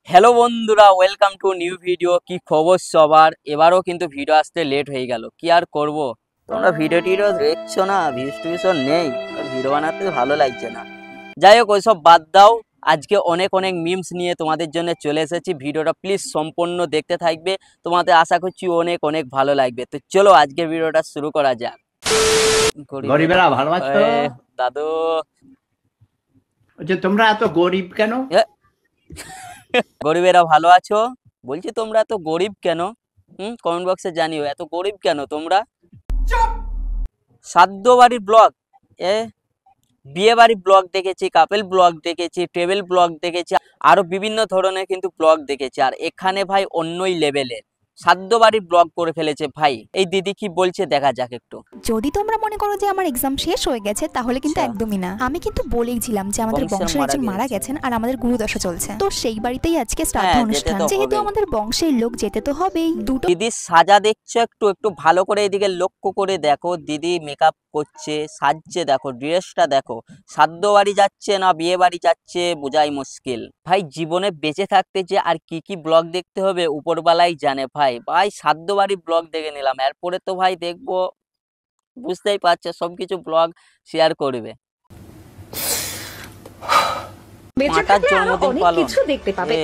Hello বন্ধুরা, welcome to new video. কি খবর সবার? এবারও কিন্তু ভিডিও আসতে লেট হয়ে গেল, কি আর করব। তোমরা ভিডিও দেখছো না, ভিউজ নেই, ভিডিও বানাতে ভালো লাগছে না। যাই হোক, ওইসব বাদ দাও। আজকে অনেক অনেক মিমস নিয়ে তোমাদের জন্য চলে এসেছি। ভিডিওটা প্লিজ সম্পূর্ণ দেখতে থাকবে, তোমাদের আশা করছি অনেক অনেক ভালো লাগবে। তো চলো আজকে ভিডিওটা শুরু করা যাক। গরিবেরা ভালো আছো? দাদু তোমরা এত গরিব কেন? গরিবেরা ভালো আছো বলছি, তোমরা এত গরিব কেন? কমেন্ট বক্সে জানিও, এত গরিব কেন তোমরা? সাধ্য বাড়ির ব্লগ, বিয়ে বাড়ির ব্লগ দেখেছি, কাপেল ব্লগ দেখেছি, ট্রেভেল ব্লগ দেখেছি, আরো বিভিন্ন ধরনের কিন্তু ব্লগ দেখেছি। আর এখানে ভাই অন্যই লেভেলের সাধ্য বাড়ির ব্লগ করে ফেলেছে ভাই। এই দিদি কি বলছে দেখা যাক একটু। যদি তোমরা মনে করো যে আমার এক্সাম শেষ হয়ে গেছে, তাহলে কিন্তু একদমই না। আমি কিন্তু বলেইছিলাম যে আমাদের বংশের একজন মারা গেছেন আর আমাদের গুরুদশা চলছে, তো সেই বাড়িতেই আজকে শ্রাদ্ধ অনুষ্ঠান। যেহেতু আমাদের বংশের লোক যেতে তো হবেই। দুটো দিদির সাজা দেখছো, একটু একটু ভালো করে এদিকে লক্ষ্য করে দেখো। দিদি মেকআপ করছে, সাজছে, দেখো ড্রেসটা দেখো। সাধ্য বাড়ি যাচ্ছে না বিয়ে বাড়ি যাচ্ছে বোঝাই মুশকিল ভাই। জীবনে বেঁচে থাকতে যে আর কি কি ব্লগ দেখতে হবে উপরবালাই জানে ভাই। ভাই সাধ্য বাড়ি ব্লগ দেখে নিলাম, এরপরে তো ভাই দেখবো, বুঝতেই পারছে সবকিছু ব্লগ শেয়ার করবে। বেঁচে থাকলে আরো অনেক কিছু দেখতে পাবে,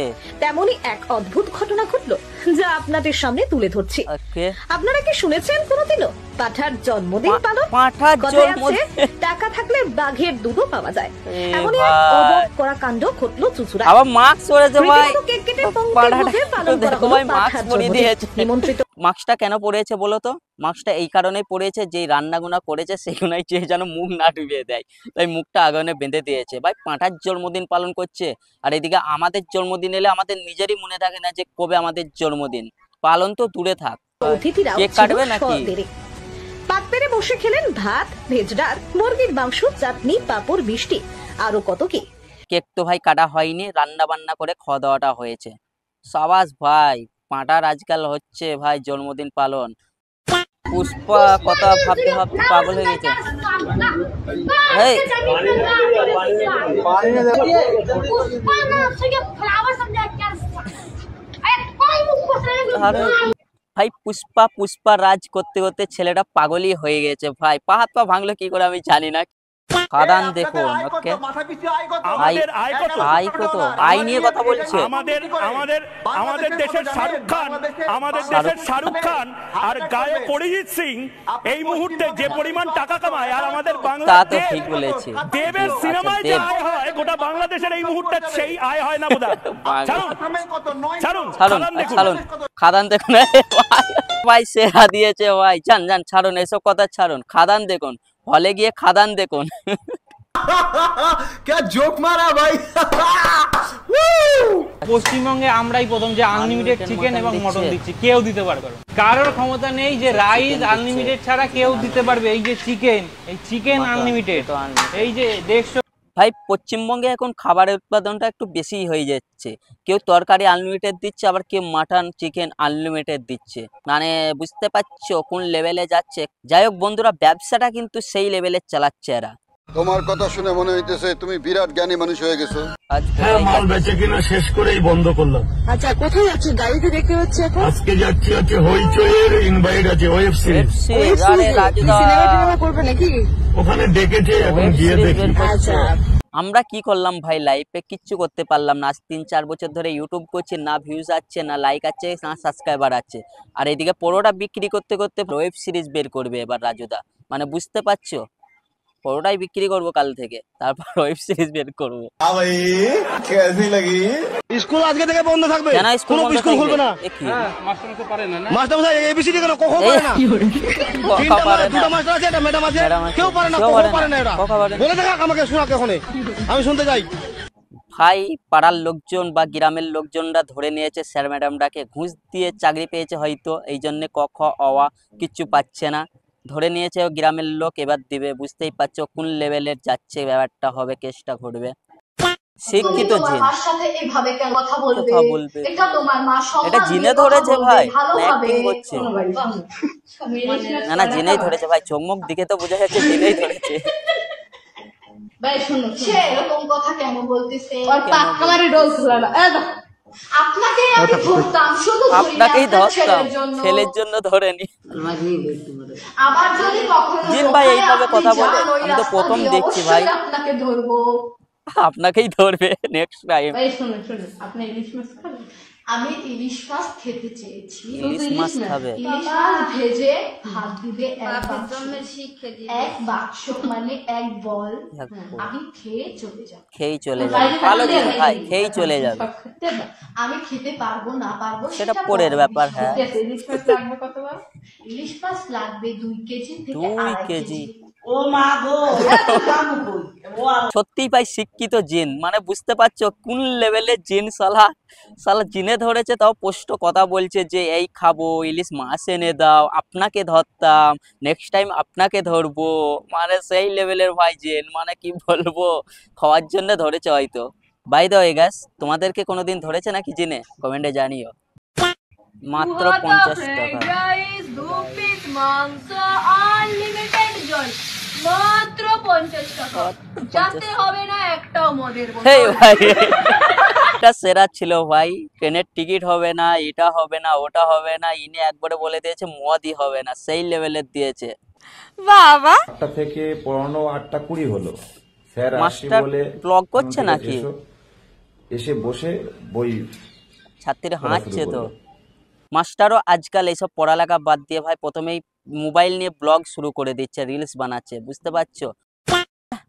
তেমনই এক অদ্ভুত ঘটনা ঘটলো যা আপনাদের সামনে তুলে ধরছি। আপনারা কি শুনেছেন কোনোদিনও পাঁঠার জন্মদিন পালন? টাকা থাকলে বাঘের দুধও পাওয়া যায়, এমনই এক অবাক করা কাণ্ড ঘটলো চুচুড়ায়। আবার মাস্ক পরেছে ভাই, কেক কেটে পঙ্ক্তির পালন করা হলো পাঁঠার জন্মদিন। নিমন্ত্রিত মাস্কটা কেন পরেছে বলো তো? মাস্কটা এই কারণেই পরেছে, যেই রান্নাগুনা করেছে সেগুলাই চেয়ে যেন মুখ না ডুবিয়ে দেয়, তাই মুখটা আগুনে বেঁধে দিয়েছে। ভাই পাঁঠার জন্মদিন পালন করছে, আর এদিকে আমাদের জন্মদিন এলে আমাদের নিজেরই মনে থাকে না যে কবে আমাদের জন্মদিন। পালন তো দূরে থাক, কেক কাটবে নাকি? পাত পেরে বসে খেলেন ভাত, ভেজ ডাল, মুরগির মাংস, চাটনি, পাঁপড়, মিষ্টি, আরো কত কি। কেক তো ভাই কাটা হয়নি, রান্না বান্না করে খাওয়া দাওয়াটা হয়েছে। সাবাস ভাই, পাঁঠার আজকাল হচ্ছে ভাই জন্মদিন পালন। পুষ্পা কথা ভাবতে ভাবতে পাগল হয়ে গেছে। ভাই পুষ্পা পুষ্পা রাজ করতে করতে ছেলেটা পাগলই হয়ে গেছে ভাই। পা হাত পা ভাঙলো কি করে আমি জানি না। খাদান দেখুন, ওকে আয় কত আয় নিয়ে কথা বলছে। আমাদের দেশের শাহরুখ খান আর গায়ক অরিজিৎ সিং এই মুহূর্তে যে পরিমাণ টাকা কামায়, আর আমাদের বাংলাদেশ ঠিক বলেছে, দেবের সিনেমায় যে আয় হয় গোটা বাংলাদেশের এই মুহূর্তে সেই আয় হয় না বোধহয়। ছাড়ুন খাদান দেখুন ভাই, সেরা দিয়েছে ভাই। জান ছাড়ুন এসব কথা, ছাড়ুন। খাদান দেখুন, হলে গিয়ে খাদান দেখুন। পশ্চিমবঙ্গে আমরাই প্রথম যে আনলিমিটেড চিকেন এবং মটন দিচ্ছি, কেউ দিতে পারবে না। কারোর ক্ষমতা নেই যে রাইস আনলিমিটেড ছাড়া কেউ দিতে পারবে। এই যে চিকেন, এই চিকেন আনলিমিটেড, এই যে দেখছো ভাই পশ্চিমবঙ্গে এখন খাবারের উৎপাদনটা একটু বেশি হয়ে যাচ্ছে। কেউ তরকারি আনলিমিটেড দিচ্ছে, আবার কেউ মাটন চিকেন আনলিমিটেড দিচ্ছে। মানে বুঝতে পারছো কোন লেভেলে যাচ্ছে। যাই হোক বন্ধুরা, ব্যবসাটা কিন্তু সেই লেভেলে চালাচ্ছে এরা। তোমার কথা শুনে মনে হইতেছে তুমি বিরাট জ্ঞানী মানুষ হয়ে গেছো। মাল বেচে কিনা শেষ করেই বন্ধ করলাম। আচ্ছা, কোথায় যাচ্ছে? গাড়িতে দেখতে হচ্ছে এখন। আজকে যাচ্ছি হচ্ছে হইচইয়ের ইনভাইট আছে, ওয়েব সিরিজ। সিনেমা করবে নাকি? ওখানে ডেকেছে, এখন গিয়ে দেখি। আচ্ছা, আমরা কি করলাম ভাই, লাইফে কিচ্ছু করতে পারলাম না। আজ 3-4 বছর ধরে ইউটিউব করছি, না ভিউজ আসছে, না লাইক আছে, না সাবস্ক্রাইবার আছে। আর এদিকে পরোটা বিক্রি করতে করতে ওয়েব সিরিজ বের করবে এবার রাজুদা। মানে বুঝতে পারছো, পরোটাই বিক্রি করবো কাল থেকে, তারপর ওয়েব সিরিজ বের করবো। স্কুল আজকে থেকে বন্ধ থাকবে, কেন স্কুল খুলবে না? মাস্টার পারে না, মাস্টার এবিসিডি কেন কখন পারে না? দুটো মাস্টার আছে, এটা ম্যাডাম আছে, কেউ পারে না, কখন পারে না। এটা বলে দেখা আমাকে, শোনা কখন আমি শুনতে যাই। ভাই পাড়ার লোকজন বা গ্রামের লোকজনরা ধরে নিয়েছে স্যার ম্যাডামটাকে, ঘুষ দিয়ে চাকরি পেয়েছে হয়তো, এই জন্য ক খ অ কিচ্ছু পাচ্ছে না, ধরে নিয়েছে গ্রামের লোক। এবার দিবে, বুঝতেই পারছো কোন লেভেলের যাচ্ছে ব্যাপারটা, হবে কেসটা ঘটবে। শিক্ষিত জিন কথা বলবে, এটা জিনে ধরেছে ভাই, অ্যাক্টিং করছে না, জিনেই ধরেছে ভাই। চোখ দিকে তো বোঝা যাচ্ছে জিনেই ধরেছে। ভাই শুনো, সে এরকম কথা কেন বলতেছে? ওর পাক্কা মারি ডোল খুলা না। আপনাকে আমি ধরতাম শুধু আপনাকেই ধরতাম ছেলের জন্য ধরেনি। আবার যদি কখনো জিন ভাই এইভাবে কথা বলে আমি তো প্রথম দেখছি ভাই। আপনাকে ধরবো। আপনাকেই ধরবে নেক্সট টাইম। ভাই শুনুন আপনি ইলিশ মাছ খাবেন? আমি ইলিশ মাছ খেতে চেয়েছি। ইলিশ মাছ খাবে? ইলিশ মাছ ভেজে ভাত দিবে এক বাক্স মানে এক বল। আমি খেয়ে চলে যাব। খেয়ে চলে যাবে, ভালো জিন ভাই, খেয়ে চলে যাবে। আমি খেতে পারবো না পারবো সেটা পরের ব্যাপার। হ্যাঁ ইলিশ মাছ লাগবে কত? ইলিশ মাছ লাগবে 2 কেজি থেকে 2 কেজি। ও মা গো, সত্যি ভাই শিক্ষিত জিন, মানে বুঝতে পারছো কোন লেভেলের জিন। সালা জিনে ধরেছে, তাও স্পষ্ট কথা বলছে যে এই খাবো, ইলিশ মাছ এনে দাও, আপনাকে ধরতাম, নেক্সট টাইম আপনাকে ধরবো, মানে সেই লেভেলের ভাই জিন, মানে কি বলবো, খাওয়ার জন্য ধরেছে হয়তো। বাই দ্য ওয়ে গাইস, তোমাদেরকে কোনোদিন ধরেছে নাকি জিনে? কমেন্টে জানিও। মাত্র 50 টাকা। মাত্র 50 টাকা, যাতে হবে না একটাও মদের বোতল। হেই ভাই, এটা সেরা ছিল ভাই। ট্রেনের টিকিট হবে না, এটা হবে না, ওটা হবে না, ইনি একবারে বলে দিয়েছে মদই হবে না, সেই লেভেলের দিয়েছে। বাবা 8টা থেকে পড়ানো 8টা 20 হলো। স্যার আসি বলে ব্লগ করছে নাকি? এসে বসে বই ছাত্রীরা হাঁটছে তো। মাস্টারও আজকাল এইসব পড়ালেখা বাদ দিয়ে ভাই প্রথমেই মোবাইল নিয়ে ব্লগ শুরু করে দিচ্ছে, রিলস বানাচ্ছে, বুঝতে পারছো?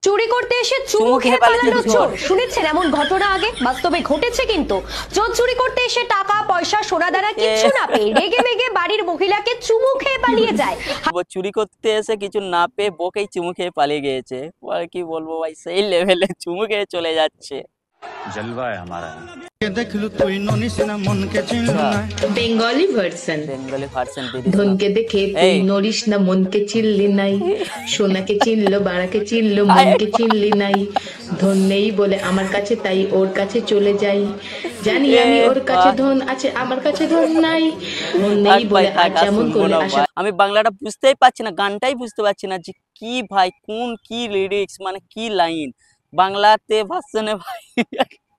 চুরি করতে এসে চুমু খেয়ে পালানো চোর, শুনেছেন এমন ঘটনা আগে? বাস্তবে ঘটেছে কিন্তু। চোর চুরি করতে এসে টাকা পয়সা সোনা দানা কিছু না পেয়ে রেগে মেগে বাড়ির মহিলাকে চুমু খেয়ে পালিয়ে যায়। চুরি করতে এসে কিছু না পেয়ে বকেই চুমু খেয়ে পালিয়ে গিয়েছে। আর কি বলবো ভাই, সেই লেভেলে চুমু খেয়ে চলে যাচ্ছে। जलवा है हमारा। বেঙ্গলি ভার্সন দিদি ধনকে দেখে তুই নড়িস না, মনকে চিনলি নাই, সোনাকে চিনলো, বাড়াকে চিনলো, মনকে চিনলি নাই, ধন নেই বলে আমার কাছে, তাই ওর কাছে চলে যাই, জানি আমি ওর কাছে ধন আছে, আমার কাছে ধন নাই, ধন নেই বলে আর যেমন করে আসা। আমি বাংলাটা বুঝতেই পারছি না, গানটাই বুঝতে পারছি না যে কি ভাই, কোন কি লিরিক্স, মানে কি লাইন, বাংলাতে ভাষণে ভাই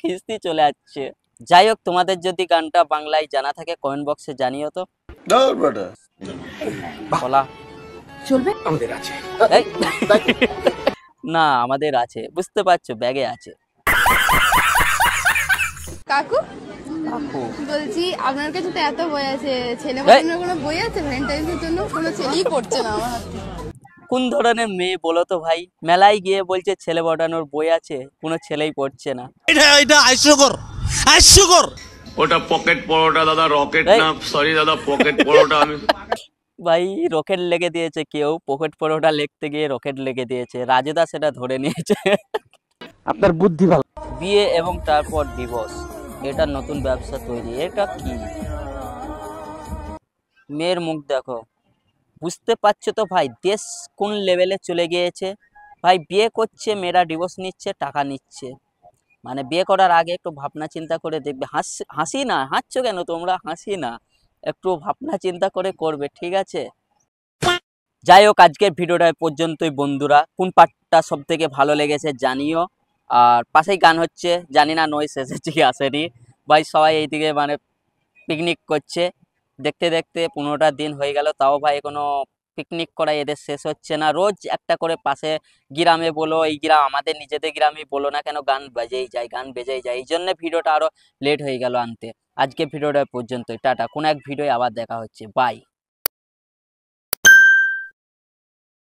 কিস্তি চলে যাচ্ছে। যাই হোক, তোমাদের যদি গানটা বাংলায় জানা থাকে কমেন্ট বক্সে জানিও তো। বলা চলবে, আমাদের আছে। না আমাদের আছে, বুঝতে পারছো, ব্যাগে আছে। কাকু বলছি আপনার কাছে তো এত বই আছে, ছেলে পড়ানোর কোনো বই আছে? ভ্যালেন্টাইন্সের জন্য কোনো ছেলেই পড়ছে না আমার হাতে। কোন ধরনের মেয়ে বলো তো ভাই, মেলায় গিয়ে বলছে ছেলে পড়ানোর বই আছে, কোনো ছেলেই পড়ছে না। এটা হাস্যকর। ওটা পকেট পরোটা দাদা, রকেট না, সরি দাদা, পকেট পরোটা। আমি ভাই রকেট লেগে দিয়েছে, কেউ পকেট পরোটা লিখতে গিয়ে রকেট লেগে দিয়েছে, রাজুদা সেটা ধরে নিয়েছে। আপনার বুদ্ধি ভালো। বিয়ে এবং তারপর ডিভোর্স, এটা নতুন ব্যবসা তৈরি। এটা কি? মেয়ের মুখ দেখো, বুঝতে পারছো তো ভাই দেশ কোন লেভেলে চলে গিয়েছে। ভাই বিয়ে করছে, মেয়েরা ডিভোর্স নিচ্ছে, টাকা নিচ্ছে। মানে বিয়ে করার আগে একটু ভাবনা চিন্তা করে দেখবে। হাসি না, হাসছো কেন তোমরা? হাসি না, একটু ভাবনা চিন্তা করে করবে, ঠিক আছে? যাই হোক, আজকের ভিডিওটা পর্যন্তই বন্ধুরা। কোন পার্টটা সব থেকে ভালো লেগেছে জানিও। আর পাশেই গান হচ্ছে, জানি না নয় এসেছে কি আসেনি। ভাই সবাই এইদিকে মানে পিকনিক করছে, দেখতে দেখতে 15টা দিন হয়ে গেল, তাও ভাই কোনো পিকনিক করা এদের শেষ হচ্ছে না। রোজ একটা করে পাশে গ্রামে বলো, এই গ্রাম আমাদের নিজেদের গ্রামে বলো না কেন, গান বেজেই যায়। এই জন্য ভিডিওটা আরো লেট হয়ে গেল আনতে। আজকে ভিডিওটা পর্যন্তই, টাটা। কোন এক ভিডিও আবার দেখা হচ্ছে, বাই।